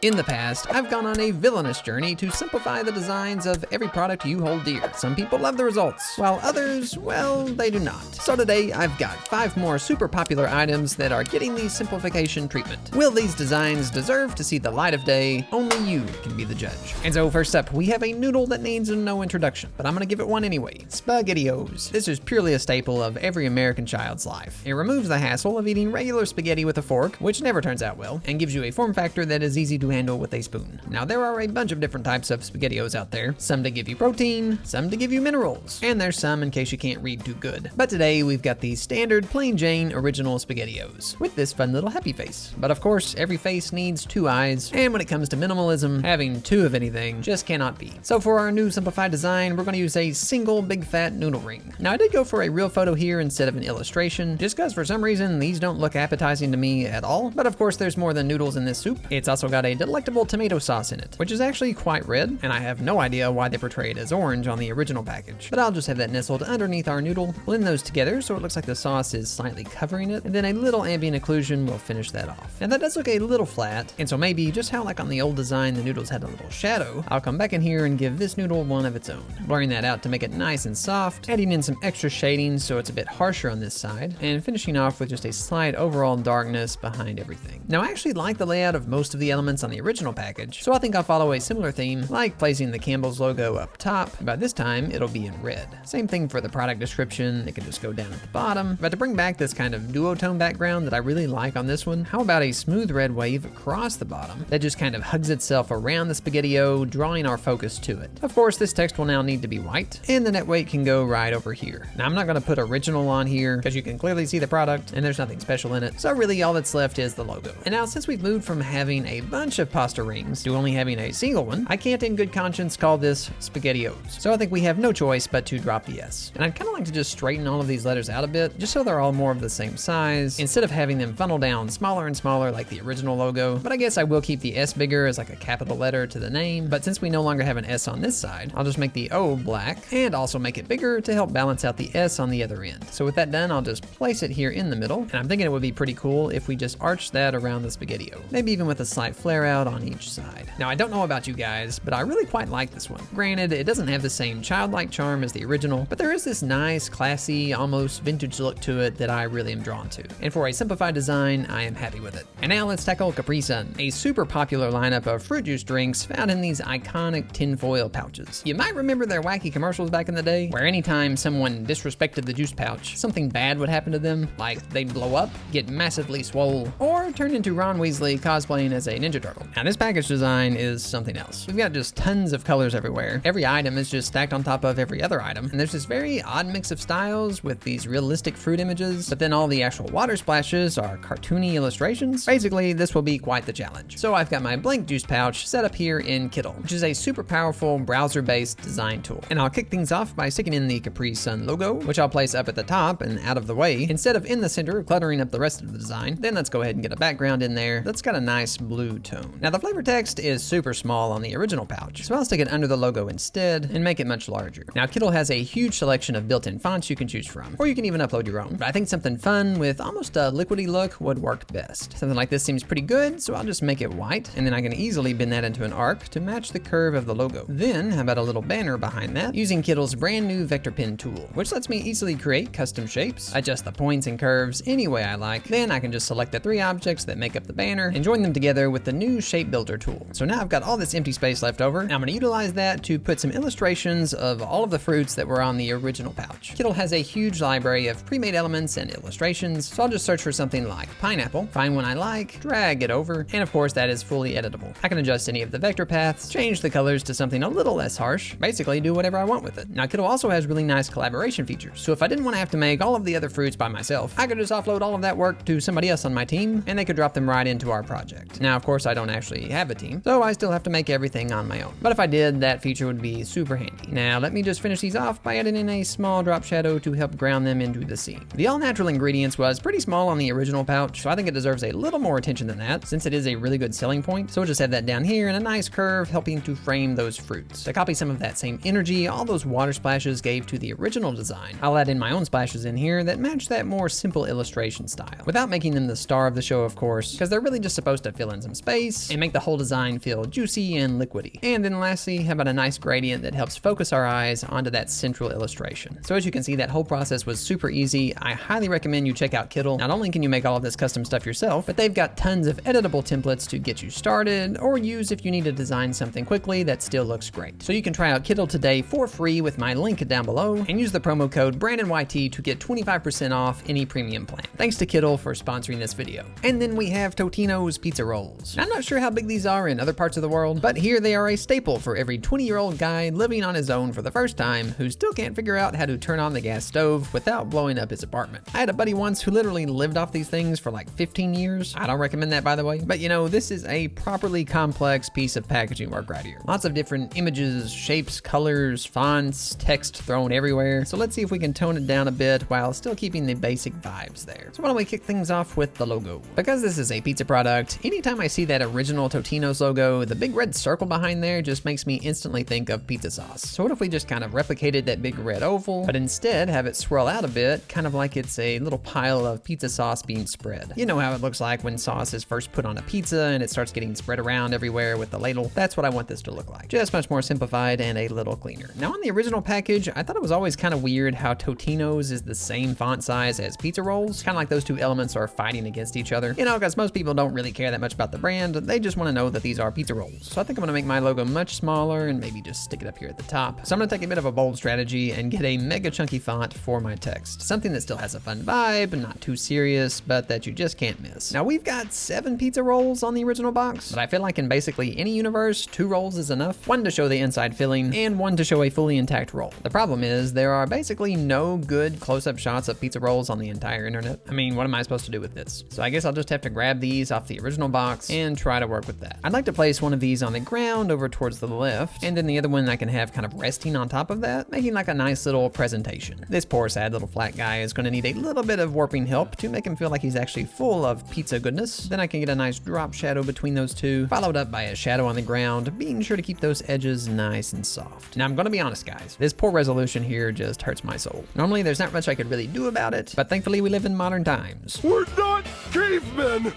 In the past, I've gone on a villainous journey to simplify the designs of every product you hold dear. Some people love the results, while others, well, they do not. So today, I've got 5 more super popular items that are getting the simplification treatment. Will these designs deserve to see the light of day? Only you can be the judge. And so first up, we have a noodle that needs no introduction, but I'm gonna give it one anyway. Spaghettios. This is purely a staple of every American child's life. It removes the hassle of eating regular spaghetti with a fork, which never turns out well, and gives you a form factor that is easy to handle with a spoon. Now there are a bunch of different types of Spaghettios out there, some to give you protein, some to give you minerals, and there's some in case you can't read too good. But today we've got the standard plain Jane original Spaghettios with this fun little happy face. But of course, every face needs 2 eyes, and when it comes to minimalism, having 2 of anything just cannot be. So for our new simplified design, we're gonna use a single big fat noodle ring. Now I did go for a real photo here instead of an illustration, just cause for some reason these don't look appetizing to me at all. But of course there's more than noodles in this soup. It's also got a delectable tomato sauce in it, which is actually quite red, and I have no idea why they portray it as orange on the original package. But I'll just have that nestled underneath our noodle, blend those together so it looks like the sauce is slightly covering it, and then a little ambient occlusion will finish that off. Now that does look a little flat, and so maybe just how like on the old design the noodles had a little shadow, I'll come back in here and give this noodle one of its own, blurring that out to make it nice and soft, adding in some extra shading so it's a bit harsher on this side, and finishing off with just a slight overall darkness behind everything. Now I actually like the layout of most of the elements on the original package, so I think I'll follow a similar theme, like placing the Campbell's logo up top, but this time it'll be in red. Same thing for the product description, it can just go down at the bottom. But to bring back this kind of duotone background that I really like on this one, how about a smooth red wave across the bottom that just kind of hugs itself around the Spaghettiio, drawing our focus to it. Of course, this text will now need to be white, and the net weight can go right over here. Now I'm not gonna put original on here, because you can clearly see the product, and there's nothing special in it, so really all that's left is the logo. And now since we've moved from having a bunch of pasta rings to only having a single one, I can't in good conscience call this Spaghettios. So I think we have no choice but to drop the S. And I'd kind of like to just straighten all of these letters out a bit, just so they're all more of the same size, instead of having them funnel down smaller and smaller like the original logo. But I guess I will keep the S bigger as like a capital letter to the name, but since we no longer have an S on this side, I'll just make the O black, and also make it bigger to help balance out the S on the other end. So with that done, I'll just place it here in the middle, and I'm thinking it would be pretty cool if we just arched that around the Spaghettiio, maybe even with a slight flare out on each side. Now I don't know about you guys, but I really quite like this one. Granted, it doesn't have the same childlike charm as the original, but there is this nice, classy, almost vintage look to it that I really am drawn to. And for a simplified design, I am happy with it. And now let's tackle Capri Sun, a super popular lineup of fruit juice drinks found in these iconic tinfoil pouches. You might remember their wacky commercials back in the day, where anytime someone disrespected the juice pouch, something bad would happen to them, like they'd blow up, get massively swole, or turn into Ron Weasley cosplaying as a Ninja Turtle. Now this package design is something else. We've got just tons of colors everywhere. Every item is just stacked on top of every other item, and there's this very odd mix of styles with these realistic fruit images, but then all the actual water splashes are cartoony illustrations. Basically, this will be quite the challenge. So I've got my blank juice pouch set up here in Kittle, which is a super powerful browser-based design tool. And I'll kick things off by sticking in the Capri Sun logo, which I'll place up at the top and out of the way, instead of in the center, cluttering up the rest of the design. Then let's go ahead and get a background in there that's got a nice blue tone. Now the flavor text is super small on the original pouch, so I'll stick it under the logo instead and make it much larger. Now Kittle has a huge selection of built-in fonts you can choose from, or you can even upload your own. But I think something fun with almost a liquidy look would work best. Something like this seems pretty good, so I'll just make it white, and then I can easily bend that into an arc to match the curve of the logo. Then, how about a little banner behind that, using Kittle's brand new vector pen tool, which lets me easily create custom shapes, adjust the points and curves any way I like. Then I can just select the 3 objects that make up the banner and join them together with the new shape builder tool. So now I've got all this empty space left over, and I'm gonna utilize that to put some illustrations of all of the fruits that were on the original pouch. Kittle has a huge library of pre-made elements and illustrations, so I'll just search for something like pineapple, find one I like, drag it over, and of course that is fully editable. I can adjust any of the vector paths, change the colors to something a little less harsh, basically do whatever I want with it. Now Kittle also has really nice collaboration features, so if I didn't want to have to make all of the other fruits by myself, I could just offload all of that work to somebody else on my team, and they could drop them right into our project. Now of course I don't actually have a team, so I still have to make everything on my own. But if I did, that feature would be super handy. Now let me just finish these off by adding in a small drop shadow to help ground them into the scene. The all-natural ingredients was pretty small on the original pouch, so I think it deserves a little more attention than that, since it is a really good selling point. So we'll just have that down here in a nice curve, helping to frame those fruits. To copy some of that same energy all those water splashes gave to the original design, I'll add in my own splashes in here that match that more simple illustration style, without making them the star of the show, of course, because they're really just supposed to fill in some space face and make the whole design feel juicy and liquidy. And then lastly, how about a nice gradient that helps focus our eyes onto that central illustration. So as you can see, that whole process was super easy. I highly recommend you check out Kittl. Not only can you make all of this custom stuff yourself, but they've got tons of editable templates to get you started or use if you need to design something quickly that still looks great. So you can try out Kittl today for free with my link down below and use the promo code BrandonYT to get 25% off any premium plan. Thanks to Kittl for sponsoring this video. And then we have Totinos pizza rolls. Now, I'm not sure how big these are in other parts of the world, but here they are a staple for every 20-year-old guy living on his own for the first time who still can't figure out how to turn on the gas stove without blowing up his apartment. I had a buddy once who literally lived off these things for like 15 years. I don't recommend that, by the way, but you know, this is a properly complex piece of packaging work right here. Lots of different images, shapes, colors, fonts, text thrown everywhere. So let's see if we can tone it down a bit while still keeping the basic vibes there. So why don't we kick things off with the logo? Because this is a pizza product, anytime I see that original Totinos logo, the big red circle behind there just makes me instantly think of pizza sauce. So what if we just kind of replicated that big red oval, but instead have it swirl out a bit, kind of like it's a little pile of pizza sauce being spread. You know how it looks like when sauce is first put on a pizza and it starts getting spread around everywhere with the ladle. That's what I want this to look like. Just much more simplified and a little cleaner. Now on the original package, I thought it was always kind of weird how Totinos is the same font size as pizza rolls. Kind of like those two elements are fighting against each other. You know, because most people don't really care that much about the brand. They just want to know that these are pizza rolls. So I think I'm going to make my logo much smaller and maybe just stick it up here at the top. So I'm going to take a bit of a bold strategy and get a mega chunky font for my text. Something that still has a fun vibe, not too serious, but that you just can't miss. Now we've got 7 pizza rolls on the original box, but I feel like in basically any universe, 2 rolls is enough. 1 to show the inside filling and 1 to show a fully intact roll. The problem is there are basically no good close-up shots of pizza rolls on the entire internet. I mean, what am I supposed to do with this? So I guess I'll just have to grab these off the original box and try to work with that. I'd like to place one of these on the ground over towards the left, and then the other one I can have kind of resting on top of that, making like a nice little presentation. This poor sad little flat guy is going to need a little bit of warping help to make him feel like he's actually full of pizza goodness. Then I can get a nice drop shadow between those two, followed up by a shadow on the ground, being sure to keep those edges nice and soft. Now I'm going to be honest guys, this poor resolution here just hurts my soul. Normally there's not much I could really do about it, but thankfully we live in modern times. We're not cavemen!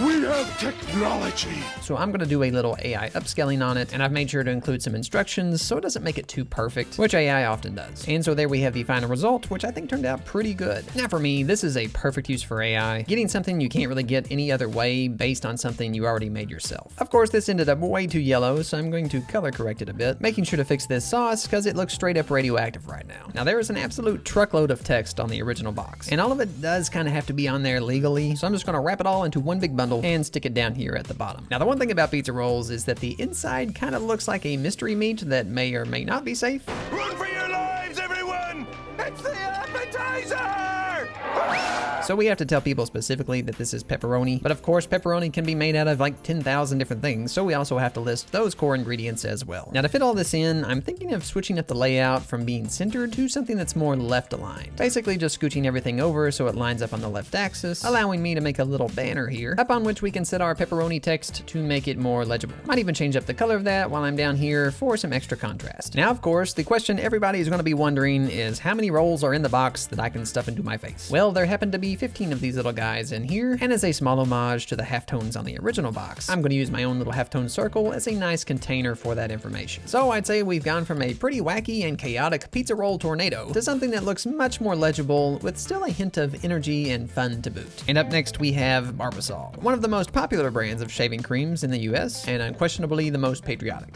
We have technology. So I'm gonna do a little AI upscaling on it, and I've made sure to include some instructions so it doesn't make it too perfect, which AI often does. And so there we have the final result, which I think turned out pretty good. Now for me, this is a perfect use for AI, getting something you can't really get any other way based on something you already made yourself. Of course, this ended up way too yellow, so I'm going to color correct it a bit, making sure to fix this sauce because it looks straight up radioactive right now. Now there is an absolute truckload of text on the original box, and all of it does kind of have to be on there legally, so I'm just gonna wrap it all into one big bundle and stick it down here at the bottom. Now the one thing about pizza rolls is that the inside kind of looks like a mystery meat that may or may not be safe. Run for your lives, everyone! It's the appetizer! So we have to tell people specifically that this is pepperoni, but of course pepperoni can be made out of like 10,000 different things, so we also have to list those core ingredients as well. Now to fit all this in, I'm thinking of switching up the layout from being centered to something that's more left aligned. Basically just scooching everything over so it lines up on the left axis, allowing me to make a little banner here, up on which we can set our pepperoni text to make it more legible. Might even change up the color of that while I'm down here for some extra contrast. Now of course, the question everybody is going to be wondering is how many rolls are in the box that I can stuff into my face? Well, there happen to be 15 of these little guys in here, and as a small homage to the halftones on the original box, I'm going to use my own little halftone circle as a nice container for that information. So I'd say we've gone from a pretty wacky and chaotic pizza roll tornado to something that looks much more legible with still a hint of energy and fun to boot. And up next we have Barbasol, one of the most popular brands of shaving creams in the US, and unquestionably the most patriotic.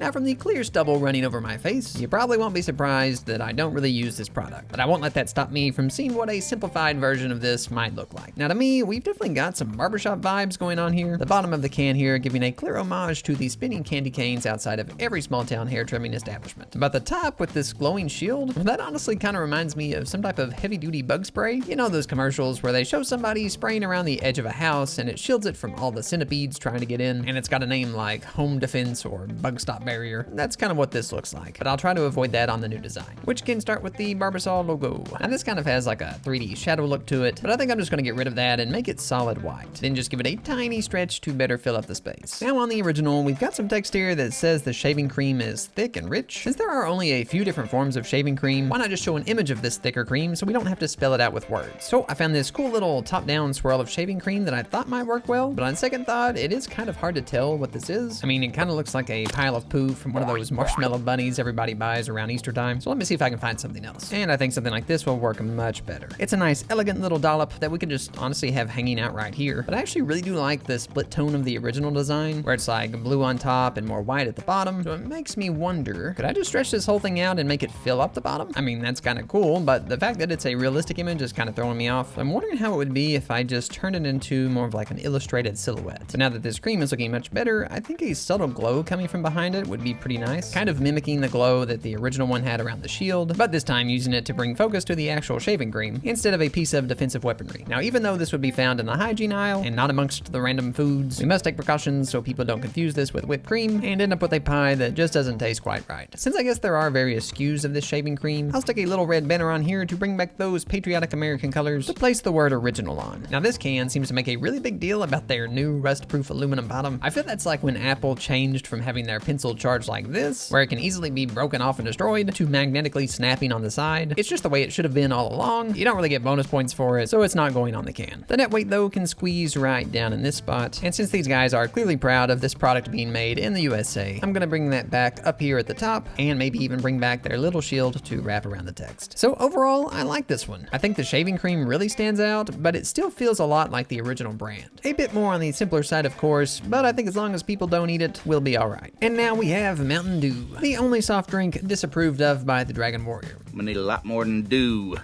Now from the clear stubble running over my face, you probably won't be surprised that I don't really use this product, but I won't let that stop me from seeing what a simplified version of this might look like. Now to me, we've definitely got some barbershop vibes going on here. The bottom of the can here giving a clear homage to the spinning candy canes outside of every small town hair trimming establishment. But the top with this glowing shield, well, that honestly kind of reminds me of some type of heavy duty bug spray. You know those commercials where they show somebody spraying around the edge of a house and it shields it from all the centipedes trying to get in, and it's got a name like Home Defense or Bug Stop barrier. That's kind of what this looks like, but I'll try to avoid that on the new design, which can start with the Barbasol logo. Now this kind of has like a 3D shadow look to it, but I think I'm just gonna get rid of that and make it solid white. Then just give it a tiny stretch to better fill up the space. Now on the original, we've got some text here that says the shaving cream is thick and rich. Since there are only a few different forms of shaving cream, why not just show an image of this thicker cream so we don't have to spell it out with words? So I found this cool little top-down swirl of shaving cream that I thought might work well, but on second thought, it is kind of hard to tell what this is. I mean, it kind of looks like a pile of poo from one of those marshmallow bunnies everybody buys around Easter time. So let me see if I can find something else. And I think something like this will work much better. It's a nice, elegant little dollop that we could just honestly have hanging out right here. But I actually really do like the split tone of the original design, where it's like blue on top and more white at the bottom. So it makes me wonder, could I just stretch this whole thing out and make it fill up the bottom? I mean, that's kind of cool, but the fact that it's a realistic image is kind of throwing me off. I'm wondering how it would be if I just turned it into more of like an illustrated silhouette. So now that this cream is looking much better, I think a subtle glow coming from behind it would be pretty nice. Kind of mimicking the glow that the original one had around the shield, but this time using it to bring focus to the actual shaving cream instead of a piece of defensive weaponry. Now, even though this would be found in the hygiene aisle and not amongst the random foods, we must take precautions so people don't confuse this with whipped cream and end up with a pie that just doesn't taste quite right. Since I guess there are various SKUs of this shaving cream, I'll stick a little red banner on here to bring back those patriotic American colors to place the word original on. Now this can seems to make a really big deal about their new rust-proof aluminum bottom. I feel that's like when Apple changed from having their pencil charged like this, where it can easily be broken off and destroyed, to magnetically snapping on the side. It's just the way it should have been all along. You don't really get bonus points for it, so it's not going on the can. The net weight though can squeeze right down in this spot, and since these guys are clearly proud of this product being made in the USA, I'm gonna bring that back up here at the top, and maybe even bring back their little shield to wrap around the text. So overall, I like this one. I think the shaving cream really stands out, but it still feels a lot like the original brand. A bit more on the simpler side, of course, but I think as long as people don't eat it, we'll be all right. And now we have Mountain Dew, the only soft drink disapproved of by the Dragon Warrior. I'm gonna need a lot more than dew.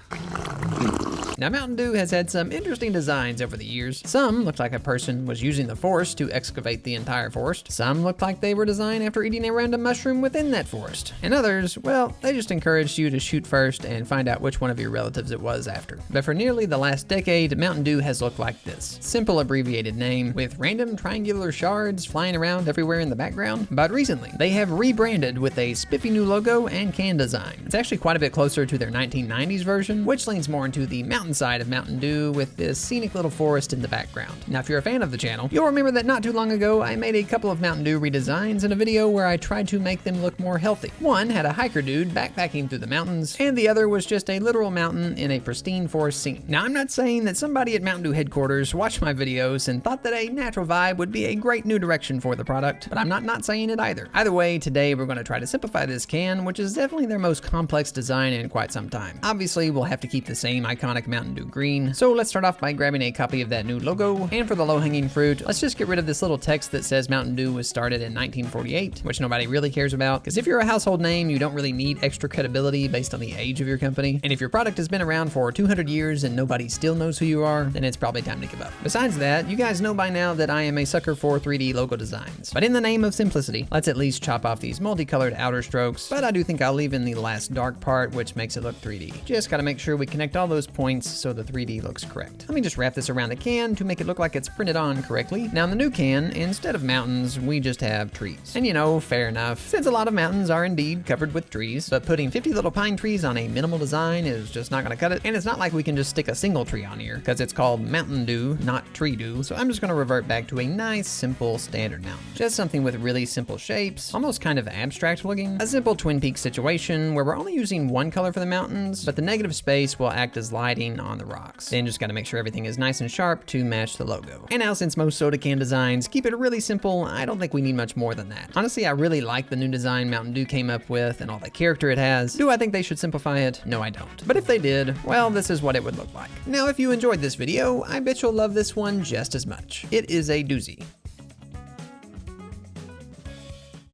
Now Mountain Dew has had some interesting designs over the years. Some looked like a person was using the forest to excavate the entire forest. Some looked like they were designed after eating a random mushroom within that forest. And others, well, they just encouraged you to shoot first and find out which one of your relatives it was after. But for nearly the last decade, Mountain Dew has looked like this. Simple abbreviated name with random triangular shards flying around everywhere in the background. But recently, they have rebranded with a spiffy new logo and can design. It's actually quite a bit closer to their 1990s version, which leans more into the mountain side of Mountain Dew with this scenic little forest in the background. Now, if you're a fan of the channel, you'll remember that not too long ago, I made a couple of Mountain Dew redesigns in a video where I tried to make them look more healthy. One had a hiker dude backpacking through the mountains, and the other was just a literal mountain in a pristine forest scene. Now, I'm not saying that somebody at Mountain Dew headquarters watched my videos and thought that a natural vibe would be a great new direction for the product, but I'm not saying it either. Either way, today we're going to try to simplify this can, which is definitely their most complex design in quite some time. Obviously, we'll have to keep the same iconic Mountain Dew green, so let's start off by grabbing a copy of that new logo, and for the low-hanging fruit, let's just get rid of this little text that says Mountain Dew was started in 1948, which nobody really cares about, because if you're a household name, you don't really need extra credibility based on the age of your company, and if your product has been around for 200 years and nobody still knows who you are, then it's probably time to give up. Besides that, you guys know by now that I am a sucker for 3D logo designs, but in the name of simplicity, let's at least chop off these multicolored outer strokes, but I do think I'll leave in the last dark part, which makes it look 3D. Just gotta make sure we connect all those points so the 3D looks correct. Let me just wrap this around the can to make it look like it's printed on correctly. Now in the new can, instead of mountains, we just have trees. And you know, fair enough, since a lot of mountains are indeed covered with trees, but putting 50 little pine trees on a minimal design is just not gonna cut it, and it's not like we can just stick a single tree on here, because it's called Mountain Dew, not Tree Dew, so I'm just gonna revert back to a nice, simple, standard mountain. Just something with really simple shapes, almost kind of abstract looking. A simple Twin Peaks situation where we're only using one color for the mountains, but the negative space will act as lighting on the rocks. Then just gotta make sure everything is nice and sharp to match the logo. And now since most soda can designs keep it really simple, I don't think we need much more than that. Honestly, I really like the new design Mountain Dew came up with and all the character it has. Do I think they should simplify it? No, I don't. But if they did, well, this is what it would look like. Now, if you enjoyed this video, I bet you'll love this one just as much. It is a doozy.